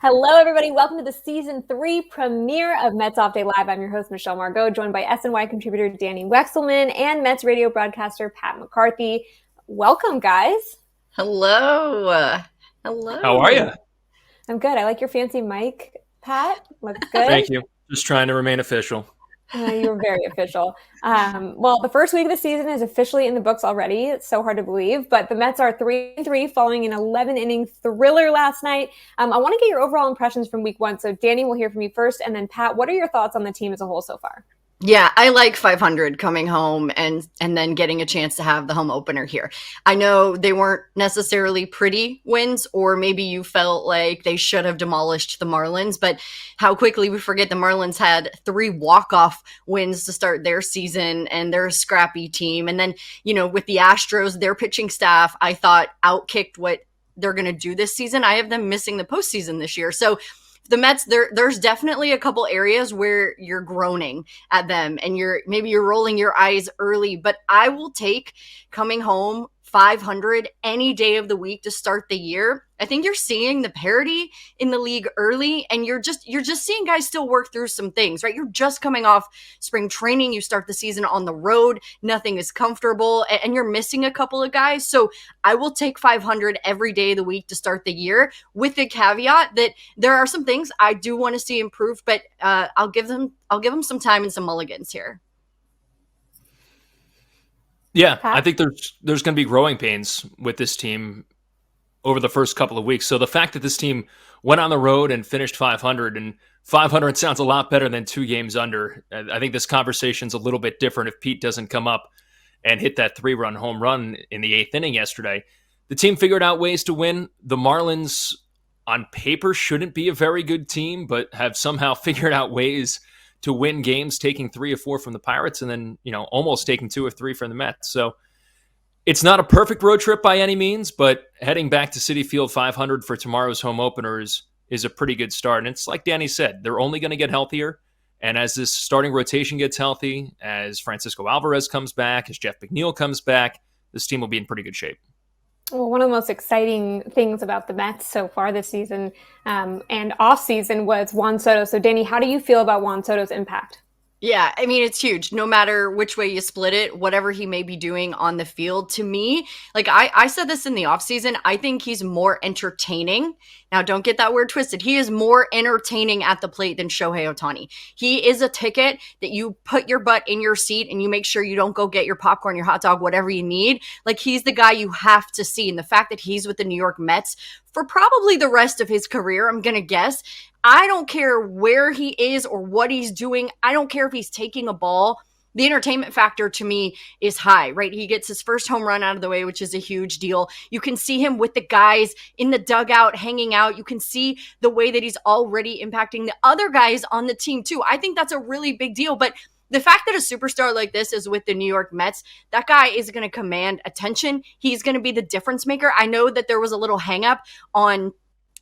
Hello, everybody. Welcome to the Season 3 premiere of Mets Off Day Live. I'm your host, Michelle Margaux, joined by SNY contributor Dani Wexelman and Mets radio broadcaster Pat McCarthy. Welcome, guys. Hello. Hello. How are you? I'm good. I like your fancy mic, Pat. Looks good. Thank you. Just trying to remain official. You're very official. Well, the first week of the season is officially in the books already. It's so hard to believe, but the Mets are 3-3 following an 11-inning thriller last night. I want to get your overall impressions from week one. So Dani, we'll hear from you first. And then Pat, what are your thoughts on the team as a whole so far? Yeah, I like 500 coming home and then getting a chance to have the home opener here. I know they weren't necessarily pretty wins, or maybe you felt like they should have demolished the Marlins, but how quickly we forget the Marlins had 3 walk-off wins to start their season, and they're a scrappy team. And then, with the Astros, their pitching staff, I thought outkicked what they're going to do this season. I have them missing the postseason this year. So the Mets, there's definitely a couple areas where you're groaning at them and you're rolling your eyes early, but I will take coming home 500 any day of the week to start the year. I think you're seeing the parity in the league early, and you're just seeing guys still work through some things, right? You're just coming off spring training. You start the season on the road. Nothing is comfortable, and you're missing a couple of guys. So I will take 500 every day of the week to start the year, with the caveat that there are some things I do want to see improved, but I'll give them some time and some mulligans here. Yeah, I think there's going to be growing pains with this team over the first couple of weeks. So the fact that this team went on the road and finished 500, and 500 sounds a lot better than 2 games under. I think this conversation's a little bit different if Pete doesn't come up and hit that 3-run home run in the 8th inning yesterday. The team figured out ways to win. The Marlins, on paper, shouldn't be a very good team, but have somehow figured out ways to win games, taking 3 or 4 from the Pirates and then, almost taking 2 or 3 from the Mets. So it's not a perfect road trip by any means, but heading back to Citi Field 500 for tomorrow's home opener is a pretty good start. And it's like Dani said, they're only going to get healthier. And as this starting rotation gets healthy, as Francisco Alvarez comes back, as Jeff McNeil comes back, this team will be in pretty good shape. Well, one of the most exciting things about the Mets so far this season and off season was Juan Soto. So, Dani, how do you feel about Juan Soto's impact? Yeah, I mean, it's huge. No matter which way you split it, whatever he may be doing on the field, to me, like I said this in the offseason, I think he's more entertaining. Now, don't get that word twisted. He is more entertaining at the plate than Shohei Ohtani. He is a ticket that you put your butt in your seat and you make sure you don't go get your popcorn, your hot dog, whatever you need. Like, he's the guy you have to see. And the fact that he's with the New York Mets for probably the rest of his career, I'm going to guess, I don't care where he is or what he's doing. I don't care if he's taking a ball. The entertainment factor to me is high, right? He gets his first home run out of the way, which is a huge deal. You can see him with the guys in the dugout hanging out. You can see the way that he's already impacting the other guys on the team too. I think that's a really big deal. But the fact that a superstar like this is with the New York Mets, that guy is going to command attention. He's going to be the difference maker. I know that there was a little hang up on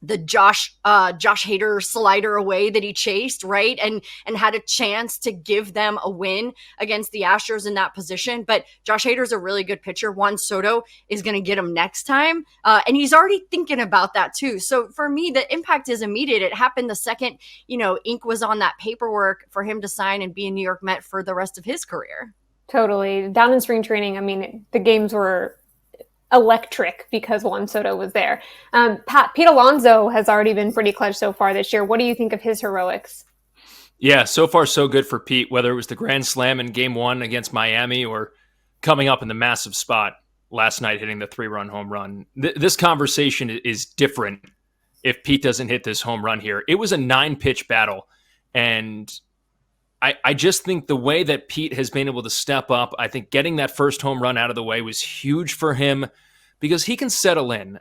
the Josh Hader slider away that he chased, right? And had a chance to give them a win against the Astros in that position. But Josh Hader's a really good pitcher. Juan Soto is going to get him next time. And he's already thinking about that too. So for me, the impact is immediate. It happened the second, ink was on that paperwork for him to sign and be a New York Met for the rest of his career. Totally. Down in spring training, I mean, the games were electric because Juan Soto was there. Pete Alonso has already been pretty clutch so far this year. What do you think of his heroics? Yeah, so far so good for Pete, whether it was the grand slam in game 1 against Miami or coming up in the massive spot last night, hitting the 3-run home run. This conversation is different if Pete doesn't hit this home run here. It was a 9-pitch battle, and I just think the way that Pete has been able to step up, I think getting that first home run out of the way was huge for him because he can settle in.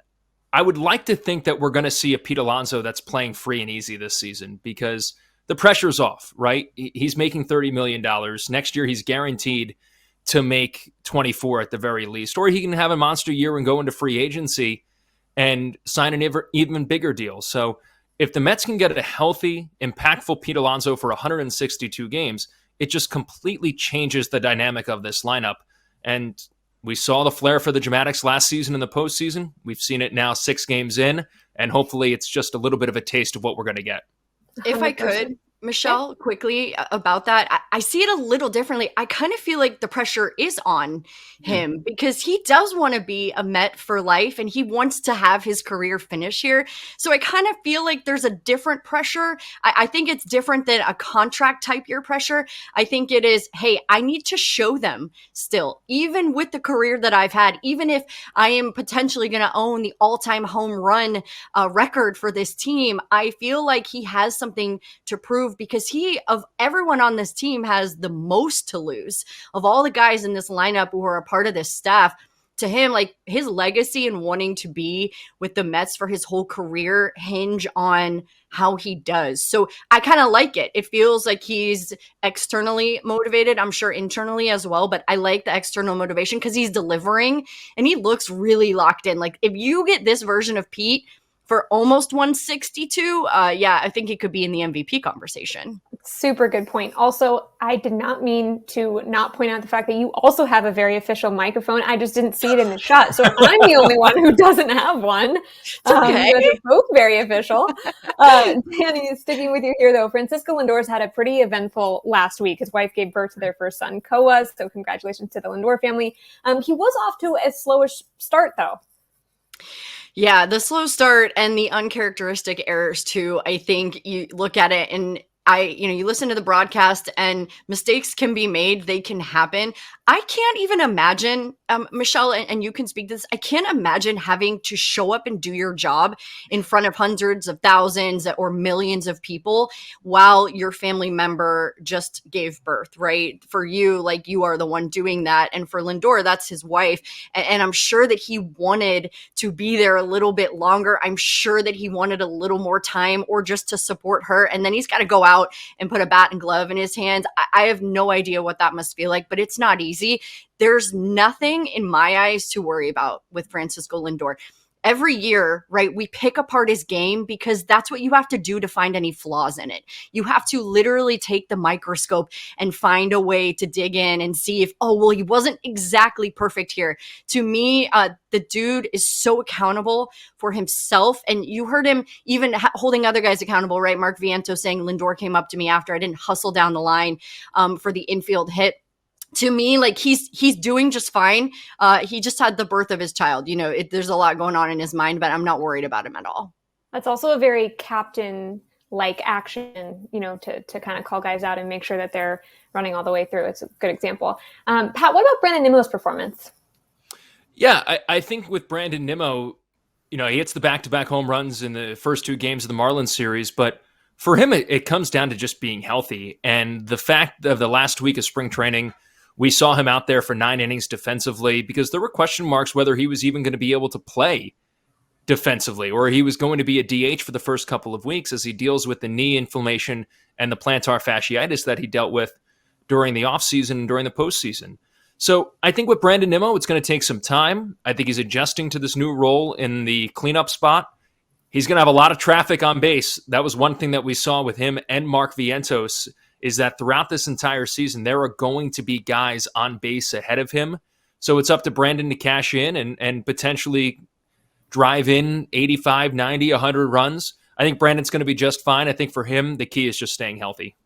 I would like to think that we're going to see a Pete Alonso that's playing free and easy this season because the pressure's off, right? He's making $30 million. Next year, he's guaranteed to make 24 at the very least, or he can have a monster year and go into free agency and sign an even bigger deal. So if the Mets can get a healthy, impactful Pete Alonso for 162 games, it just completely changes the dynamic of this lineup. And We saw the flair for the dramatics last season in the postseason. We've seen it now 6 games in, and hopefully it's just a little bit of a taste of what we're going to get. If I could, Michelle, quickly about that, I see it a little differently. I kind of feel like the pressure is on him because he does want to be a Met for life and he wants to have his career finish here. So I kind of feel like there's a different pressure. I think it's different than a contract type year pressure. I think it is, hey, I need to show them still, even with the career that I've had, even if I am potentially going to own the all-time home run record for this team, I feel like he has something to prove because he, of everyone on this team, has the most to lose. Of all the guys in this lineup who are a part of this staff, to him, like his legacy and wanting to be with the Mets for his whole career hinge on how he does. So I kind of like it. It feels like he's externally motivated. I'm sure internally as well, but I like the external motivation because he's delivering and he looks really locked in. Like if you get this version of Pete for almost 162, I think he could be in the MVP conversation. Super good point. Also, I did not mean to not point out the fact that you also have a very official microphone. I just didn't see it in the shot. So I'm the only one who doesn't have one. Okay. You guys are both very official. Dani, sticking with you here, though, Francisco Lindor's had a pretty eventful last week. His wife gave birth to their first son, Koa. So congratulations to the Lindor family. He was off to a slowish start, though. Yeah, the slow start and the uncharacteristic errors too. I think you look at it and you listen to the broadcast and mistakes can be made. They can happen. I can't even imagine, Michelle, and you can speak to this. I can't imagine having to show up and do your job in front of hundreds of thousands or millions of people while your family member just gave birth, right? For you, like you are the one doing that. And for Lindor, that's his wife. And I'm sure that he wanted to be there a little bit longer. I'm sure that he wanted a little more time or just to support her. And then he's got to go out and put a bat and glove in his hands. I have no idea what that must feel like, but it's not easy. There's nothing in my eyes to worry about with Francisco Lindor. Every year, right, we pick apart his game because that's what you have to do to find any flaws in it. You have to literally take the microscope and find a way to dig in and see if, he wasn't exactly perfect here. To me, the dude is so accountable for himself. And you heard him even holding other guys accountable, right? Mark Vientos saying Lindor came up to me after I didn't hustle down the line for the infield hit. To me, like he's doing just fine. He just had the birth of his child. There's a lot going on in his mind, but I'm not worried about him at all. That's also a very captain-like action, to kind of call guys out and make sure that they're running all the way through. It's a good example. Pat, what about Brandon Nimmo's performance? Yeah, I think with Brandon Nimmo, he hits the back-to-back home runs in the first 2 games of the Marlins series, but for him, it comes down to just being healthy. And the fact of the last week of spring training, we saw him out there for 9 innings defensively because there were question marks whether he was even going to be able to play defensively or he was going to be a DH for the first couple of weeks as he deals with the knee inflammation and the plantar fasciitis that he dealt with during the offseason and during the postseason. So I think with Brandon Nimmo, it's going to take some time. I think he's adjusting to this new role in the cleanup spot. He's going to have a lot of traffic on base. That was one thing that we saw with him and Mark Vientos, is that throughout this entire season, there are going to be guys on base ahead of him. So it's up to Brandon to cash in and potentially drive in 85, 90, 100 runs. I think Brandon's going to be just fine. I think for him, the key is just staying healthy.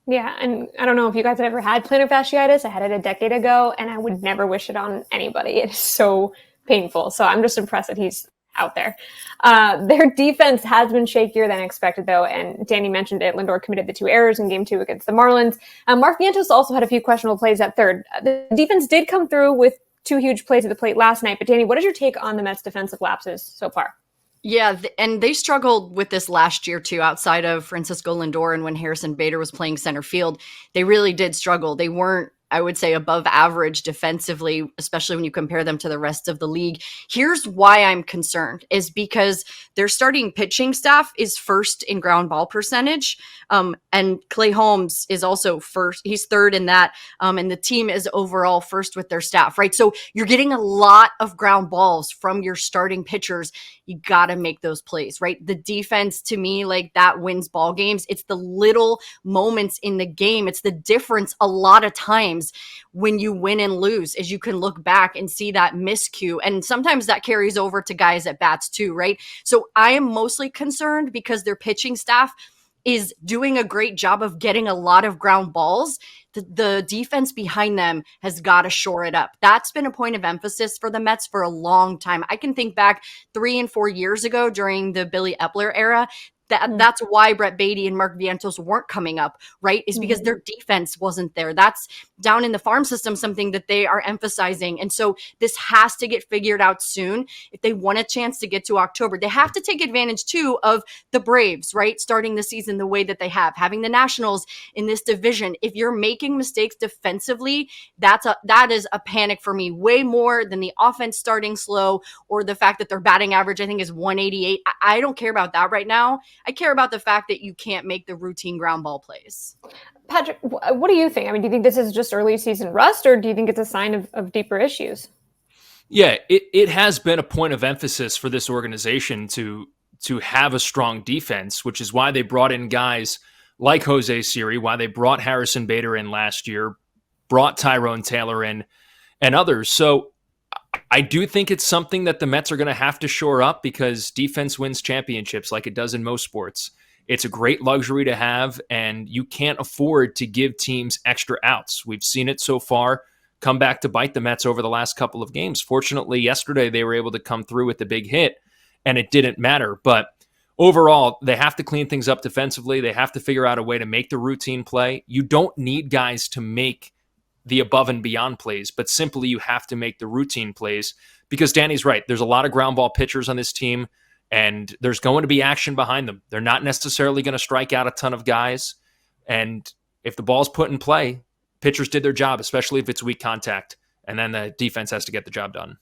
Yeah, and I don't know if you guys have ever had plantar fasciitis. I had it a decade ago, and I would never wish it on anybody. It is so painful. So I'm just impressed that he's out there. Their defense has been shakier than expected, though, and Dani mentioned it. Lindor committed the 2 errors in Game 2 against the Marlins. Mark Vientos also had a few questionable plays at third. The defense did come through with 2 huge plays at the plate last night, but Dani, what is your take on the Mets' defensive lapses so far? Yeah, and they struggled with this last year, too, outside of Francisco Lindor and when Harrison Bader was playing center field. They really did struggle. They weren't, I would say, above average defensively, especially when you compare them to the rest of the league. Here's why I'm concerned, is because their starting pitching staff is first in ground ball percentage. And Clay Holmes is also first. He's third in that. And the team is overall first with their staff, right? So you're getting a lot of ground balls from your starting pitchers. You got to make those plays, right? The defense, to me, like that wins ball games. It's the little moments in the game. It's the difference a lot of times times when you win and lose is you can look back and see that miscue. And sometimes that carries over to guys at bats too, right? So I am mostly concerned because their pitching staff is doing a great job of getting a lot of ground balls. The defense behind them has got to shore it up. That's been a point of emphasis for the Mets for a long time. I can think back 3 and 4 years ago during the Billy Epler era. That's why Brett Beatty and Mark Vientos weren't coming up, right? Is because their defense wasn't there. That's down in the farm system, something that they are emphasizing. And so this has to get figured out soon. If they want a chance to get to October, they have to take advantage too of the Braves, right? Starting the season the way that they have, having the Nationals in this division. If you're making mistakes defensively, that is a panic for me, way more than the offense starting slow or the fact that their batting average, I think, is 188. I don't care about that right now. I care about the fact that you can't make the routine ground ball plays. Patrick, what do you think? I mean, do you think this is just early season rust, or do you think it's a sign of deeper issues? Yeah, it has been a point of emphasis for this organization to have a strong defense, which is why they brought in guys like Jose Siri, why they brought Harrison Bader in last year, brought Tyrone Taylor in, and others. So I do think it's something that the Mets are going to have to shore up because defense wins championships like it does in most sports. It's a great luxury to have, and you can't afford to give teams extra outs. We've seen it so far come back to bite the Mets over the last couple of games. Fortunately, yesterday they were able to come through with the big hit, and it didn't matter. But overall, they have to clean things up defensively. They have to figure out a way to make the routine play. You don't need guys to make the above and beyond plays, but simply you have to make the routine plays because Danny's right. There's a lot of ground ball pitchers on this team, and there's going to be action behind them. They're not necessarily going to strike out a ton of guys. And if the ball's put in play, pitchers did their job, especially if it's weak contact, and then the defense has to get the job done.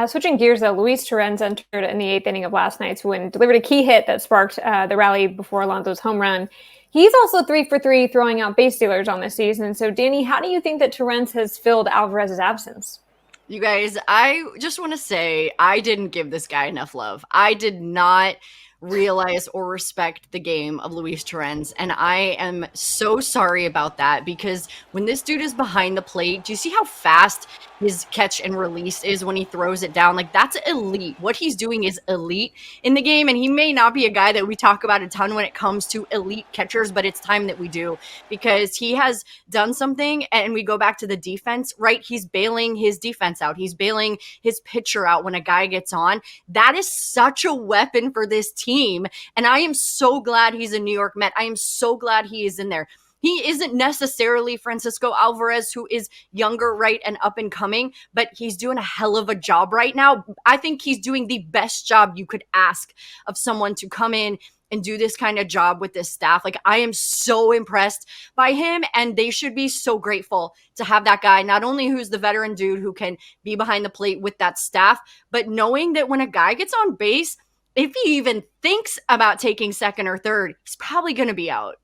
Switching gears, though, Luis Torrens entered in the 8th inning of last night's win, delivered a key hit that sparked the rally before Alonso's home run. He's also 3 for 3 throwing out base stealers on this season. So, Danny, how do you think that Torrens has filled Alvarez's absence? You guys, I just want to say I didn't give this guy enough love. I did not realize or respect the game of Luis Torrens, and I am so sorry about that because when this dude is behind the plate, do you see how fast his catch and release is when he throws it down? Like, that's elite. What he's doing is elite in the game, and he may not be a guy that we talk about a ton when it comes to elite catchers, but it's time that we do because he has done something. And we go back to the defense, right? He's bailing his defense out. He's bailing his pitcher out when a guy gets on. That is such a weapon for this team. And I am so glad he's a New York Met. I am so glad he is in there. He isn't necessarily Francisco Alvarez, who is younger, right, and up and coming, but he's doing a hell of a job right now. I think he's doing the best job you could ask of someone to come in and do this kind of job with this staff. Like, I am so impressed by him, and they should be so grateful to have that guy, not only who's the veteran dude who can be behind the plate with that staff, but knowing that when a guy gets on base, if he even thinks about taking second or third, he's probably going to be out.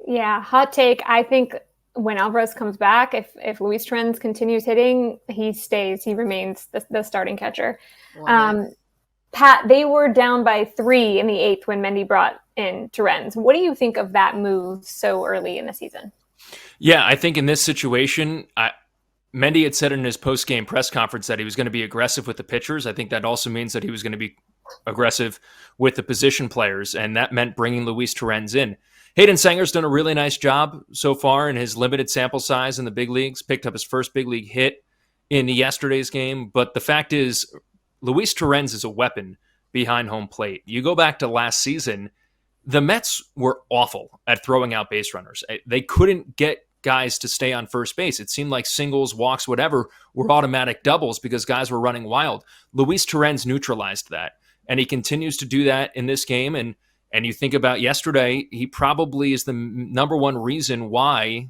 Yeah, hot take. I think when Alvarez comes back, if Luis Torrens continues hitting, he stays. He remains the starting catcher. Pat, they were down by 3 in the 8th when Mendy brought in Torrens. What do you think of that move so early in the season? Yeah, I think in this situation, Mendy had said in his post-game press conference that he was going to be aggressive with the pitchers. I think that also means that he was going to be aggressive with the position players, and that meant bringing Luis Torrens in. Hayden Sanger's done a really nice job so far in his limited sample size in the big leagues, picked up his first big league hit in yesterday's game. But the fact is, Luis Torrens is a weapon behind home plate. You go back to last season, the Mets were awful at throwing out base runners. They couldn't get guys to stay on first base. It seemed like singles, walks, whatever, were automatic doubles because guys were running wild. Luis Torrens neutralized that, and he continues to do that in this game. And you think about yesterday, he probably is the number one reason why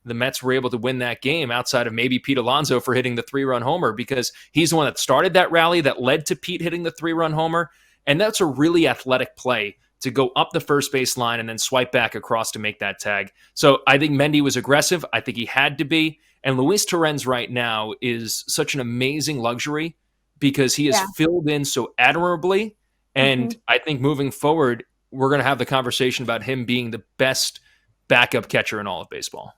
the Mets were able to win that game outside of maybe Pete Alonso for hitting the 3-run homer, because he's the one that started that rally that led to Pete hitting the 3-run homer. And that's a really athletic play to go up the first base line and then swipe back across to make that tag. So I think Mendy was aggressive. I think he had to be. And Luis Torrens right now is such an amazing luxury because he is filled in so admirably. And I think moving forward, we're going to have the conversation about him being the best backup catcher in all of baseball.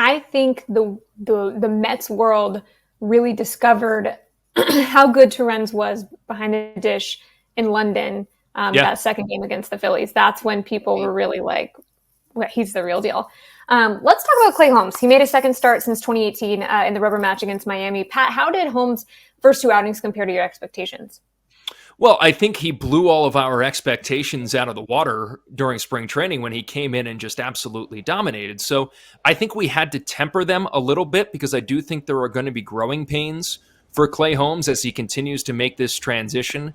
I think the Mets world really discovered how good Torrens was behind the dish in London, that second game against the Phillies. That's when people were really like, well, he's the real deal. Let's talk about Clay Holmes. He made a second start since 2018 in the rubber match against Miami. Pat, how did Holmes' first two outings compare to your expectations? Well, I think he blew all of our expectations out of the water during spring training when he came in and just absolutely dominated. So I think we had to temper them a little bit because I do think there are going to be growing pains for Clay Holmes as he continues to make this transition.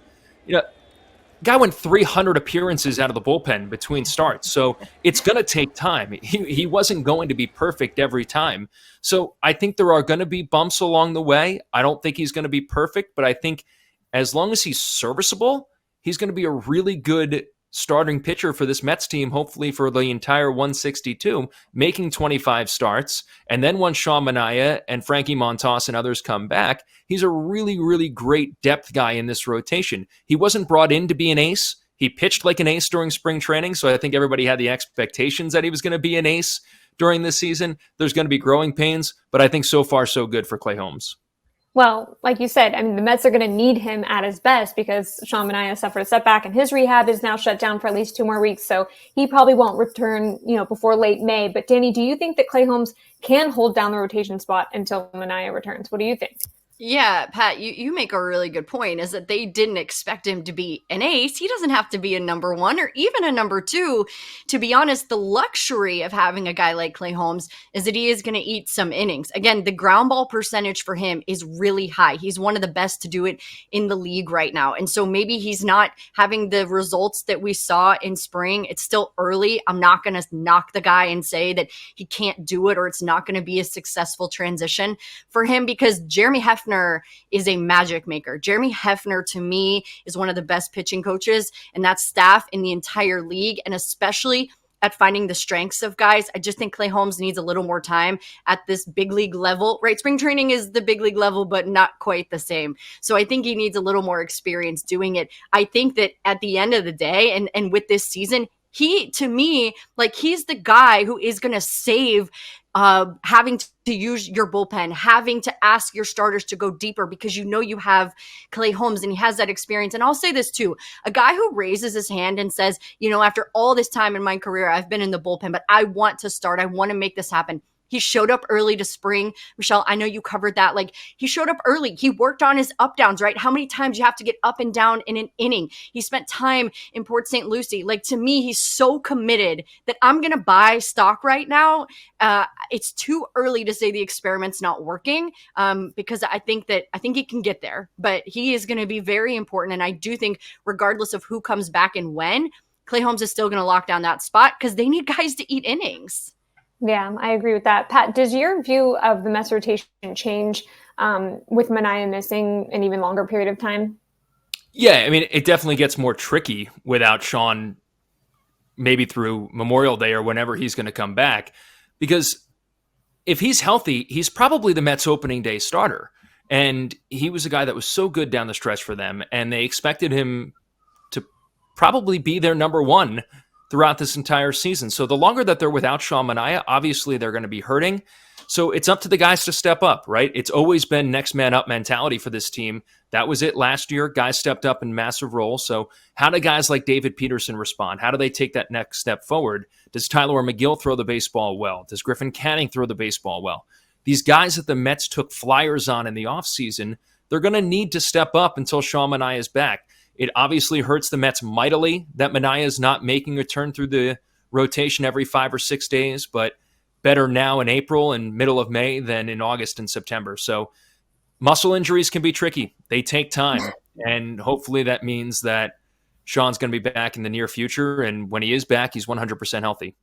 Guy went 300 appearances out of the bullpen between starts. So it's going to take time. He wasn't going to be perfect every time. So I think there are going to be bumps along the way. I don't think he's going to be perfect, but I think as long as he's serviceable, he's going to be a really good starting pitcher for this Mets team, hopefully for the entire 162, making 25 starts. And then once Sean Manaea and Frankie Montas and others come back, he's a really, really great depth guy in this rotation. He wasn't brought in to be an ace. He pitched like an ace during spring training, so I think everybody had the expectations that he was going to be an ace during this season. There's going to be growing pains, but I think so far so good for Clay Holmes. Well, like you said, I mean, the Mets are going to need him at his best because Sean Manaea suffered a setback and his rehab is now shut down for at least 2 more weeks. So he probably won't return, before late May. But Danny, do you think that Clay Holmes can hold down the rotation spot until Manaea returns? What do you think? Yeah, Pat, you make a really good point, is that they didn't expect him to be an ace. He doesn't have to be a number 1 or even a number 2. To be honest, the luxury of having a guy like Clay Holmes is that he is going to eat some innings. Again, the ground ball percentage for him is really high. He's one of the best to do it in the league right now. And so maybe he's not having the results that we saw in spring. It's still early. I'm not going to knock the guy and say that he can't do it or it's not going to be a successful transition for him, because Jeremy Hefner is a magic maker. Jeremy Hefner, to me, is one of the best pitching coaches and that staff in the entire league, and especially at finding the strengths of guys. I just think Clay Holmes needs a little more time at this big league level, right? Spring training is the big league level, but not quite the same. So I think he needs a little more experience doing it. I think that at the end of the day, and with this season, he, to me, like, he's the guy who is going to save having to use your bullpen, having to ask your starters to go deeper, because you have Clay Holmes and he has that experience. And I'll say this too, a guy who raises his hand and says, after all this time in my career, I've been in the bullpen, but I want to start. I want to make this happen. He showed up early to spring. Michelle, I know you covered that. Like, he showed up early. He worked on his up downs, right? How many times you have to get up and down in an inning. He spent time in Port St. Lucie. Like, to me, he's so committed that I'm going to buy stock right now. It's too early to say the experiment's not working, because I think he can get there, but he is going to be very important. And I do think regardless of who comes back and when, Clay Holmes is still going to lock down that spot because they need guys to eat innings. Yeah, I agree with that. Pat, does your view of the Mets rotation change with Manaea missing an even longer period of time? Yeah, I mean, it definitely gets more tricky without Sean, maybe through Memorial Day or whenever he's going to come back, because if he's healthy, he's probably the Mets opening day starter. And he was a guy that was so good down the stretch for them, and they expected him to probably be their number 1 throughout this entire season. So the longer that they're without Sean Manaea, obviously they're going to be hurting. So it's up to the guys to step up, right? It's always been next man up mentality for this team. That was it last year. Guys stepped up in massive roles. So how do guys like David Peterson respond? How do they take that next step forward? Does Tyler McGill throw the baseball well? Does Griffin Canning throw the baseball well? These guys that the Mets took flyers on in the offseason, they're going to need to step up until Sean Manaea is back. It obviously hurts the Mets mightily that Manaea is not making a turn through the rotation every 5 or 6 days, but better now in April and middle of May than in August and September. So muscle injuries can be tricky. They take time, and hopefully that means that Sean's going to be back in the near future, and when he is back, he's 100% healthy.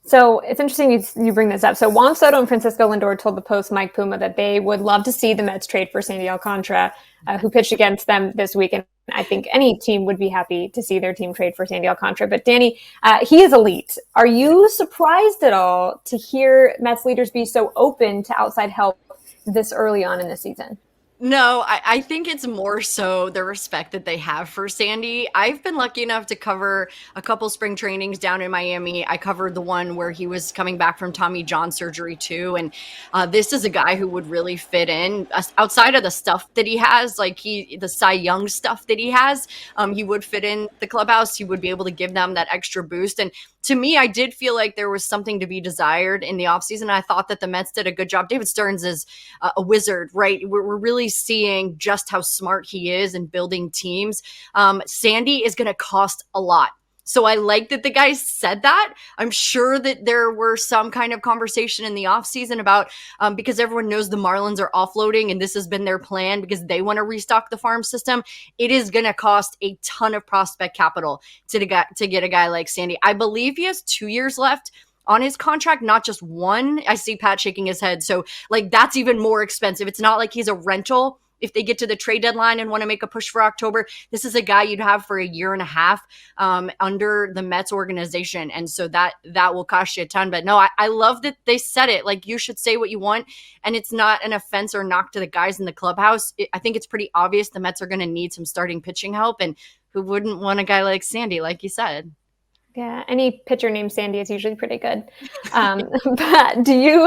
So it's interesting you bring this up. So Juan Soto and Francisco Lindor told the Post Mike Puma that they would love to see the Mets trade for Sandy Alcantara, who pitched against them this week. And I think any team would be happy to see their team trade for Sandy Alcantara. But Danny, he is elite. Are you surprised at all to hear Mets leaders be so open to outside help this early on in the season? No, I think it's more so the respect that they have for Sandy. I've been lucky enough to cover a couple spring trainings down in Miami. I covered the one where he was coming back from Tommy John surgery too. And this is a guy who would really fit in outside of the stuff that he has, like the Cy Young stuff that he has. He would fit in the clubhouse. He would be able to give them that extra boost. And to me, I did feel like there was something to be desired in the offseason. I thought that the Mets did a good job. David Stearns is a wizard, right? We're really seeing just how smart he is in building teams. Sandy is going to cost a lot. So I like that the guys said that. I'm sure that there were some kind of conversation in the offseason about, because everyone knows the Marlins are offloading and this has been their plan because they want to restock the farm system. It is going to cost a ton of prospect capital to get a guy like Sandy. I believe he has 2 years left on his contract, not just one. I see Pat shaking his head. So like that's even more expensive. It's not like he's a rental. If they get to the trade deadline and want to make a push for October, this is a guy you'd have for a year and a half under the Mets organization. And so that will cost you a ton. But no, I love that they said it. Like, you should say what you want. And it's not an offense or knock to the guys in the clubhouse. I think it's pretty obvious the Mets are going to need some starting pitching help. And who wouldn't want a guy like Sandy, like you said? Yeah, any pitcher named Sandy is usually pretty good. But do you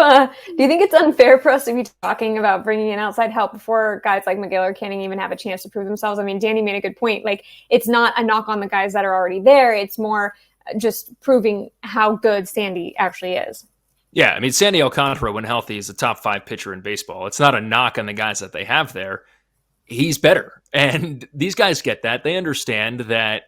think it's unfair for us to be talking about bringing in outside help before guys like McGill can't even have a chance to prove themselves? I mean, Danny made a good point. Like, it's not a knock on the guys that are already there. It's more just proving how good Sandy actually is. Yeah, I mean, Sandy Alcantara, when healthy, is a top 5 pitcher in baseball. It's not a knock on the guys that they have there. He's better. And these guys get that. They understand that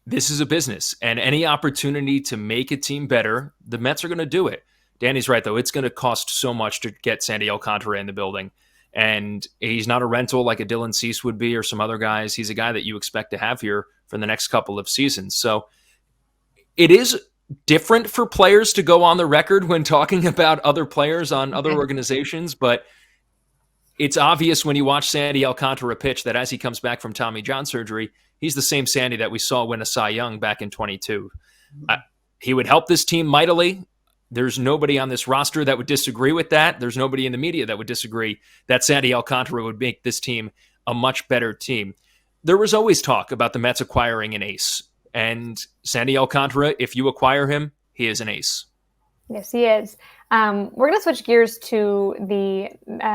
this is a business, and any opportunity to make a team better, the Mets are going to do it. Danny's right, though. It's going to cost so much to get Sandy Alcantara in the building. And he's not a rental like a Dylan Cease would be or some other guys. He's a guy that you expect to have here for the next couple of seasons. So it is different for players to go on the record when talking about other players on other organizations, but it's obvious when you watch Sandy Alcantara pitch that as he comes back from Tommy John surgery, he's the same Sandy that we saw win a Cy Young back in 22. He would help this team mightily. There's nobody on this roster that would disagree with that. There's nobody in the media that would disagree that Sandy Alcantara would make this team a much better team. There was always talk about the Mets acquiring an ace. And Sandy Alcantara, if you acquire him, he is an ace. Yes, he is. We're going to switch gears to the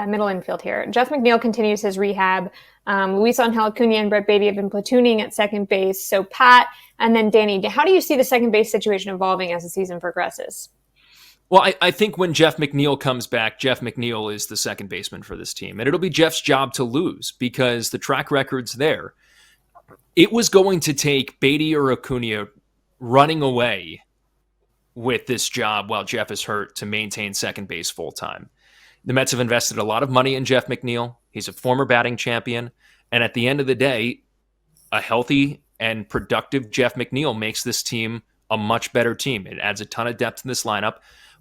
middle infield here. Jeff McNeil continues his rehab. Luis Angel Acuna and Brett Baty have been platooning at second base. So Pat and then Danny, how do you see the second base situation evolving as the season progresses? Well, I think when Jeff McNeil comes back, Jeff McNeil is the second baseman for this team. And it'll be Jeff's job to lose because the track record's there. It was going to take Baty or Acuna running away with this job while Jeff is hurt to maintain second base full time. The Mets have invested a lot of money in Jeff McNeil. He's a former batting champion. And at the end of the day, a healthy and productive Jeff McNeil makes this team a much better team. It adds a ton of depth in this lineup.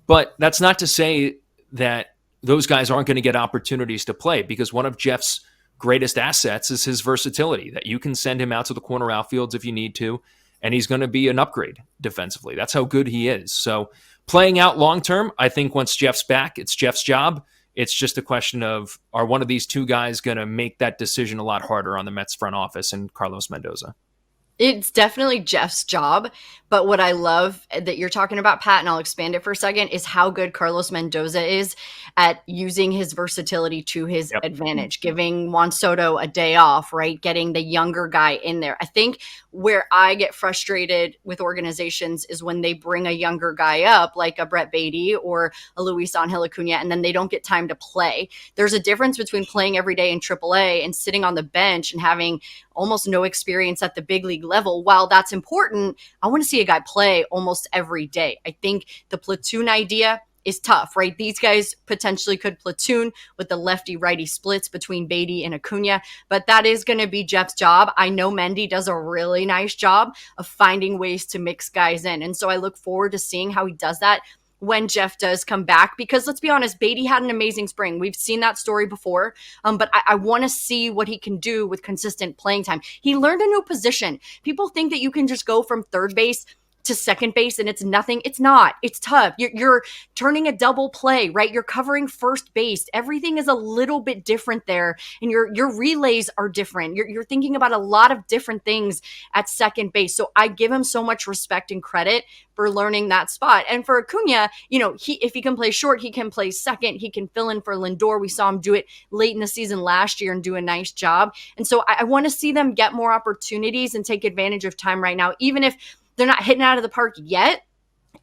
But that's not to say that those guys aren't going to get opportunities to play, because one of Jeff's greatest assets is his versatility, that you can send him out to the corner outfields if you need to, and he's going to be an upgrade defensively. That's how good he is. So playing out long-term, I think once Jeff's back, it's Jeff's job. It's just a question of, are one of these two guys going to make that decision a lot harder on the Mets front office and Carlos Mendoza? It's definitely Jeff's job. But what I love that you're talking about, Pat, and I'll expand it for a second, is how good Carlos Mendoza is at using his versatility to his advantage, giving Juan Soto a day off, right? Getting the younger guy in there. I think where I get frustrated with organizations is when they bring a younger guy up, like a Brett Baty or a Luis Angel Acuna, and then they don't get time to play. There's a difference between playing every day in AAA and sitting on the bench and having almost no experience at the big league level. While that's important, I want to see a guy play almost every day. I think the platoon idea is tough, right? These guys potentially could platoon with the lefty-righty splits between Baty and Acuna, but that is going to be Jeff's job. I know Mendy does a really nice job of finding ways to mix guys in, and so I look forward to seeing how he does that when Jeff does come back, because let's be honest, Baty had an amazing spring. We've seen that story before, but I want to see what he can do with consistent playing time. He learned a new position. People think that you can just go from third base to second base and it's nothing. It's not. It's tough. You're turning a double play, right? You're covering first base. Everything is a little bit different there, and your relays are different. You're thinking about a lot of different things at second base. So I give him so much respect and credit for learning that spot. And for Acuna, if he can play short, he can play second. He can fill in for Lindor. We saw him do it late in the season last year and do a nice job. And so I want to see them get more opportunities and take advantage of time right now, even if they're not hitting out of the park yet.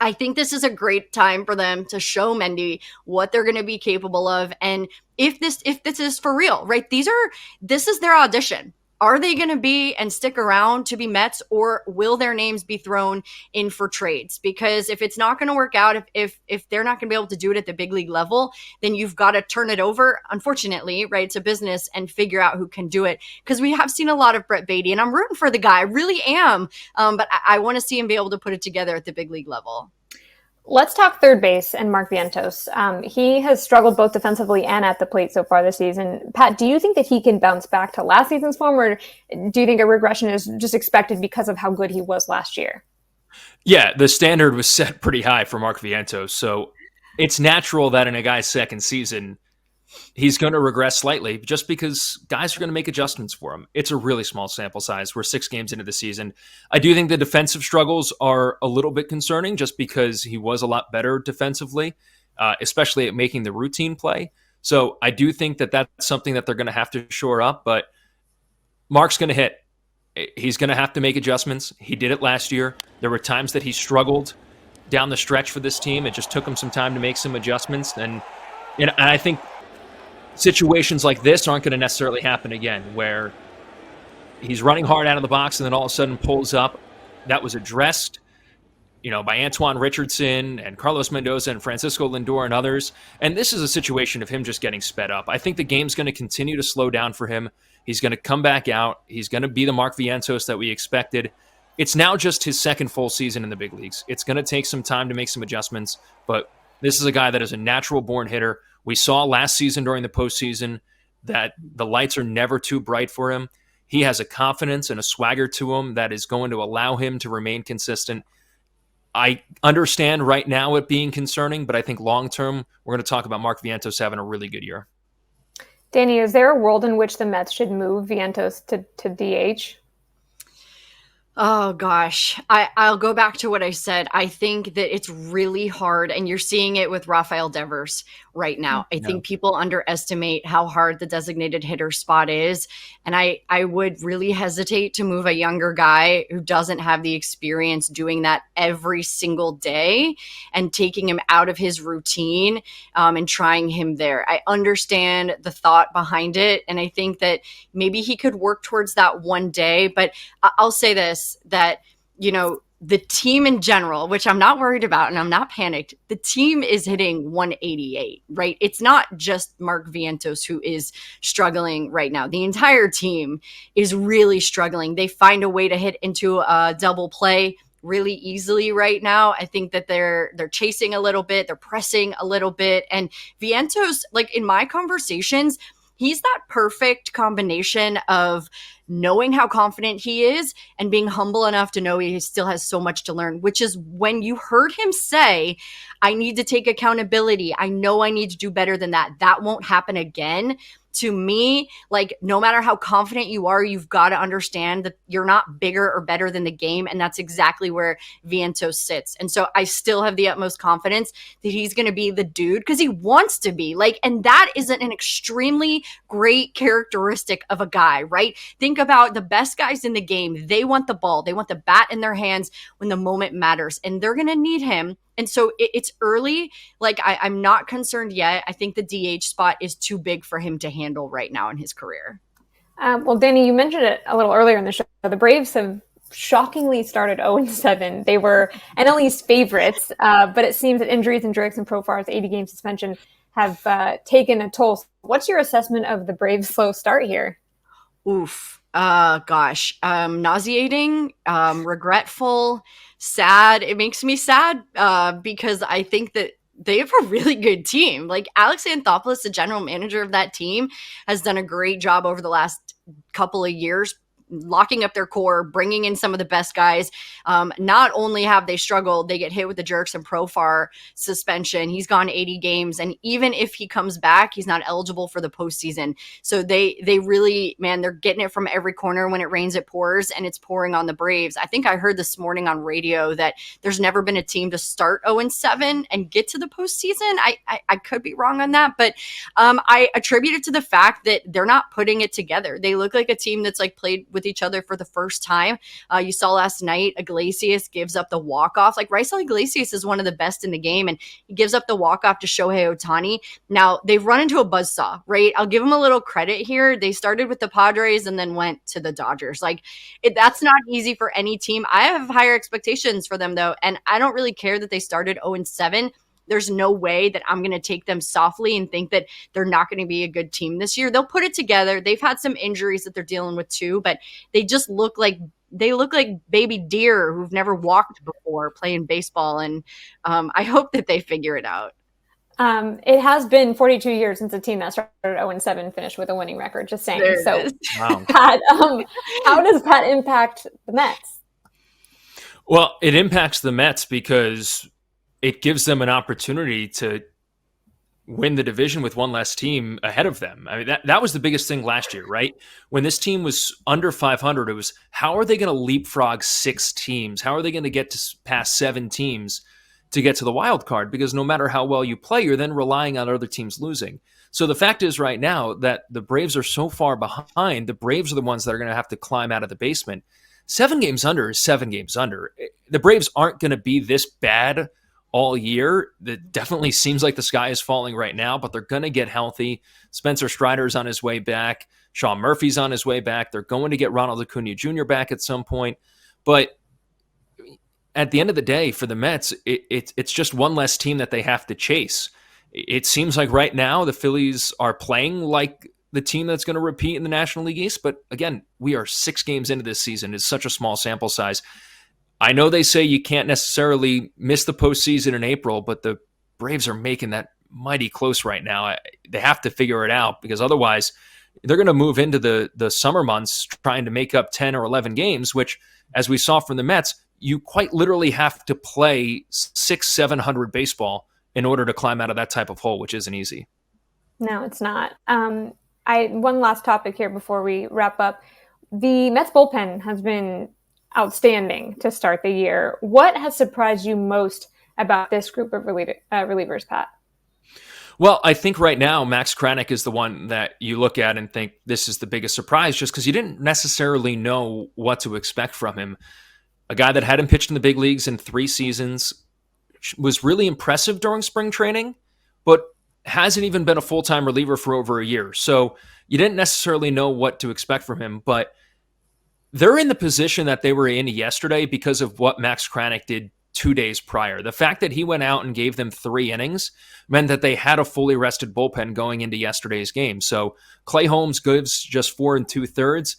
I think this is a great time for them to show Mendy what they're going to be capable of. And if this is for real, right? This is their audition. Are they going to be and stick around to be Mets, or will their names be thrown in for trades? Because if it's not going to work out, if they're not going to be able to do it at the big league level, then you've got to turn it over, unfortunately, right, to business and figure out who can do it. Because we have seen a lot of Brett Baty, and I'm rooting for the guy. I really am. But I want to see him be able to put it together at the big league level. Let's talk third base and Mark Vientos. He has struggled both defensively and at the plate so far this season. Pat, do you think that he can bounce back to last season's form, or do you think a regression is just expected because of how good he was last year? Yeah, the standard was set pretty high for Mark Vientos, so it's natural that in a guy's second season, he's going to regress slightly just because guys are going to make adjustments for him. It's a really small sample size. We're 6 games into the season. I do think the defensive struggles are a little bit concerning just because he was a lot better defensively, especially at making the routine play. So I do think that that's something that they're going to have to shore up, but Mark's going to hit. He's going to have to make adjustments. He did it last year. There were times that he struggled down the stretch for this team. It just took him some time to make some adjustments. And I think situations like this aren't going to necessarily happen again, where he's running hard out of the box and then all of a sudden pulls up. That was addressed, by Antoine Richardson and Carlos Mendoza and Francisco Lindor and others. And this is a situation of him just getting sped up. I think the game's going to continue to slow down for him. He's going to come back out. He's going to be the Mark Vientos that we expected. It's now just his second full season in the big leagues. It's going to take some time to make some adjustments, but this is a guy that is a natural-born hitter. We saw last season during the postseason that the lights are never too bright for him. He has a confidence and a swagger to him that is going to allow him to remain consistent. I understand right now it being concerning, but I think long-term, we're going to talk about Mark Vientos having a really good year. Danny, is there a world in which the Mets should move Vientos to DH? Oh, gosh. I'll go back to what I said. I think that it's really hard, and you're seeing it with Rafael Devers right now. I think people underestimate how hard the designated hitter spot is, and I would really hesitate to move a younger guy who doesn't have the experience doing that every single day and taking him out of his routine and trying him there. I understand the thought behind it, and I think that maybe he could work towards that one day, but I'll say this, that, the team in general, which I'm not worried about and I'm not panicked, the team is hitting 188, right? It's not just Mark Vientos who is struggling right now. The entire team is really struggling. They find a way to hit into a double play really easily right now. I think that they're chasing a little bit, they're pressing a little bit. And Vientos, like in my conversations, he's that perfect combination of knowing how confident he is and being humble enough to know he still has so much to learn, which is when you heard him say, I need to take accountability. I know I need to do better than that. That won't happen again. To me, like, no matter how confident you are, you've got to understand that you're not bigger or better than the game. And that's exactly where Vientos sits. And so I still have the utmost confidence that he's going to be the dude because he wants to be, like, and that isn't an extremely great characteristic of a guy, right? Think about the best guys in the game. They want the ball. They want the bat in their hands when the moment matters, and they're going to need him. And so it's early. Like, I'm not concerned yet. I think the DH spot is too big for him to handle right now in his career. Well, Danny, you mentioned it a little earlier in the show. The Braves have shockingly started 0-7. They were NL East favorites, but it seems that injuries and Jurickson Profar's 80-game suspension have taken a toll. What's your assessment of the Braves' slow start here? Oof. Gosh. Nauseating, regretful, sad. It makes me sad because I think that they have a really good team. Like, Alex Anthopoulos, the general manager of that team, has done a great job over the last couple of years locking up their core, bringing in some of the best guys. Not only have they struggled, they get hit with the Jerks and Profar suspension. He's gone 80 games. And even if he comes back, he's not eligible for the postseason. So they really, man, they're getting it from every corner. When it rains, it pours, and it's pouring on the Braves. I think I heard this morning on radio that there's never been a team to start 0-7 and get to the postseason. I could be wrong on that, but I attribute it to the fact that they're not putting it together. They look like a team that's like played with each other for the first time. You saw last night, Iglesias gives up the walk-off. Like, Raisel Iglesias is one of the best in the game, and he gives up the walk-off to Shohei Ohtani. Now, they've run into a buzzsaw, right? I'll give them a little credit here. They started with the Padres and then went to the Dodgers. Like, that's not easy for any team. I have higher expectations for them, though, and I don't really care that they started 0-7. There's no way that I'm going to take them softly and think that they're not going to be a good team this year. They'll put it together. They've had some injuries that they're dealing with too, but they just look like baby deer who've never walked before playing baseball. And I hope that they figure it out. It has been 42 years since a team that started 0-7 finished with a winning record, just saying. So, wow. Pat, how does that impact the Mets? Well, it impacts the Mets because it gives them an opportunity to win the division with one less team ahead of them. I mean, that was the biggest thing last year, right? When this team was under 500, it was, how are they going to leapfrog 6 teams? How are they going to get to past 7 teams to get to the wild card? Because no matter how well you play, you're then relying on other teams losing. So the fact is right now that the Braves are so far behind, the Braves are the ones that are going to have to climb out of the basement. 7 games under is 7 games under. The Braves aren't going to be this bad all year. It definitely seems like the sky is falling right now, but they're going to get healthy. Spencer Strider's on his way back. Sean Murphy's on his way back. They're going to get Ronald Acuna Jr. back at some point. But at the end of the day, for the Mets, it's just one less team that they have to chase. It seems like right now the Phillies are playing like the team that's going to repeat in the National League East. But again, we are 6 games into this season. It's such a small sample size. I know they say you can't necessarily miss the postseason in April, but the Braves are making that mighty close right now. They have to figure it out, because otherwise they're going to move into the summer months trying to make up 10 or 11 games, which, as we saw from the Mets, you quite literally have to play 600-700 baseball in order to climb out of that type of hole, which isn't easy. No, it's not. One last topic here before we wrap up. The Mets bullpen has been outstanding to start the year. What has surprised you most about this group of relievers, Pat? Well, I think right now Max Kranick is the one that you look at and think this is the biggest surprise, just because you didn't necessarily know what to expect from him. A guy that hadn't pitched in the big leagues in 3 seasons, was really impressive during spring training, but hasn't even been a full-time reliever for over a year. So you didn't necessarily know what to expect from him, but they're in the position that they were in yesterday because of what Max Kranick did 2 days prior. The fact that he went out and gave them 3 innings meant that they had a fully rested bullpen going into yesterday's game. So Clay Holmes gives just 4 2/3,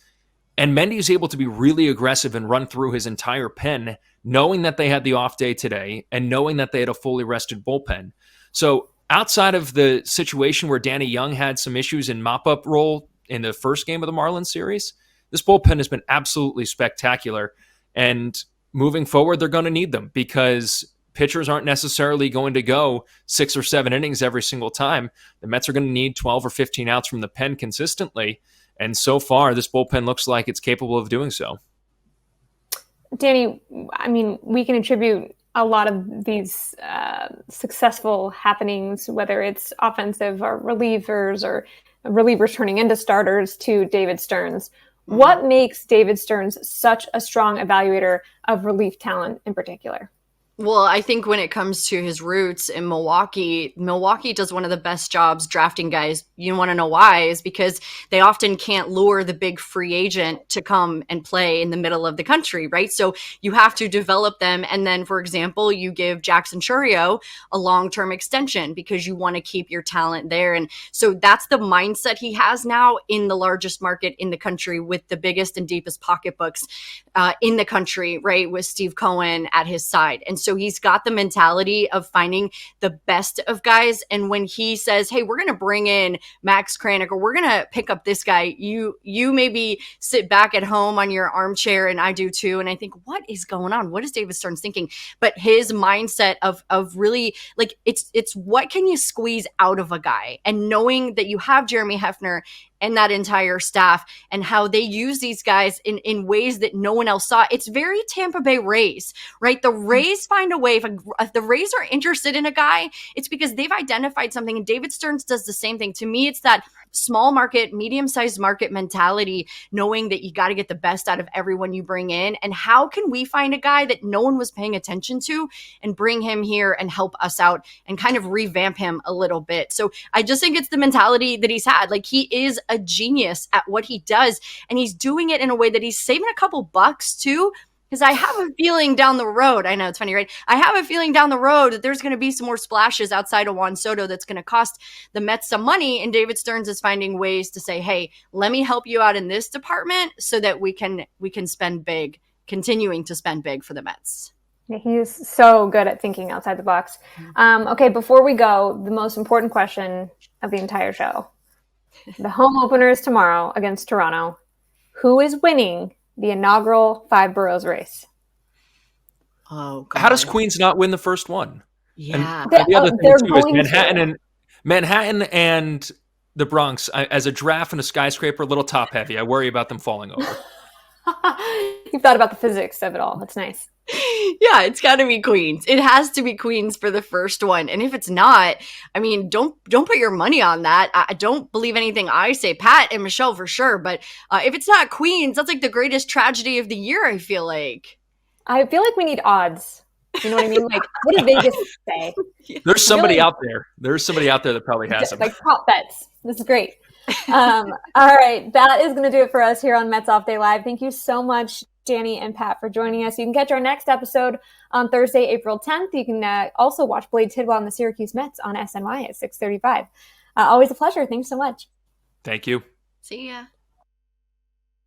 and Mendy's able to be really aggressive and run through his entire pen, knowing that they had the off day today and knowing that they had a fully rested bullpen. So outside of the situation where Danny Young had some issues in mop-up role in the first game of the Marlins series, this bullpen has been absolutely spectacular. And moving forward, they're going to need them, because pitchers aren't necessarily going to go 6 or 7 innings every single time. The Mets are going to need 12 or 15 outs from the pen consistently. And so far, this bullpen looks like it's capable of doing so. Danny, I mean, we can attribute a lot of these successful happenings, whether it's offensive or relievers turning into starters, to David Stearns. What makes David Stearns such a strong evaluator of relief talent in particular? Well, I think when it comes to his roots in Milwaukee does one of the best jobs drafting guys. You want to know why? Is because they often can't lure the big free agent to come and play in the middle of the country, right? So you have to develop them. And then, for example, you give Jackson Chourio a long-term extension because you want to keep your talent there. And so that's the mindset he has now in the largest market in the country, with the biggest and deepest pocketbooks in the country, right? With Steve Cohen at his side. And So he's got the mentality of finding the best of guys. And when he says, hey, we're going to bring in Max Kranick, or we're going to pick up this guy, you maybe sit back at home on your armchair, and I do too. And I think, what is going on? What is David Stearns thinking? But his mindset of really, like, it's what can you squeeze out of a guy? And knowing that you have Jeremy Hefner and that entire staff, and how they use these guys in ways that no one else saw. It's very Tampa Bay Rays, right? The Rays find a way. If the Rays are interested in a guy, it's because they've identified something, and David Stearns does the same thing. To me, it's that small market, medium-sized market mentality, knowing that you got to get the best out of everyone you bring in. And how can we find a guy that no one was paying attention to and bring him here and help us out and kind of revamp him a little bit? So I just think it's the mentality that he's had. Like, he is a genius at what he does, and he's doing it in a way that he's saving a couple bucks too. Because I have a feeling down the road, I know it's funny, right? I have a feeling down the road that there's going to be some more splashes outside of Juan Soto that's going to cost the Mets some money. And David Stearns is finding ways to say, hey, let me help you out in this department so that we can spend big, continuing to spend big for the Mets. He's so good at thinking outside the box. Okay, before we go, the most important question of the entire show. The home opener is tomorrow against Toronto. Who is winning the inaugural 5 boroughs race? Oh, God. How does Queens not win the first one? Yeah. And the other thing too is Manhattan and the Bronx, as a giraffe and a skyscraper, a little top heavy. I worry about them falling over. You've thought about the physics of it all. That's nice. Yeah, it's got to be Queens. It has to be Queens for the first one. And if it's not, I mean, don't put your money on that. I don't believe anything I say. Pat and Michelle for sure. But if it's not Queens, that's like the greatest tragedy of the year, I feel like. I feel like we need odds. You know what I mean? Like, what does Vegas say? There's somebody out there. There's somebody out there that probably has them. Like prop bets. This is great. All right. That is going to do it for us here on Mets Off Day Live. Thank you so much, Danny and Pat, for joining us. You can catch our next episode on Thursday, April 10th. You can also watch Blade Tidwell and the Syracuse Mets on SNY at 6:35. Always a pleasure. Thanks so much. Thank you. See ya.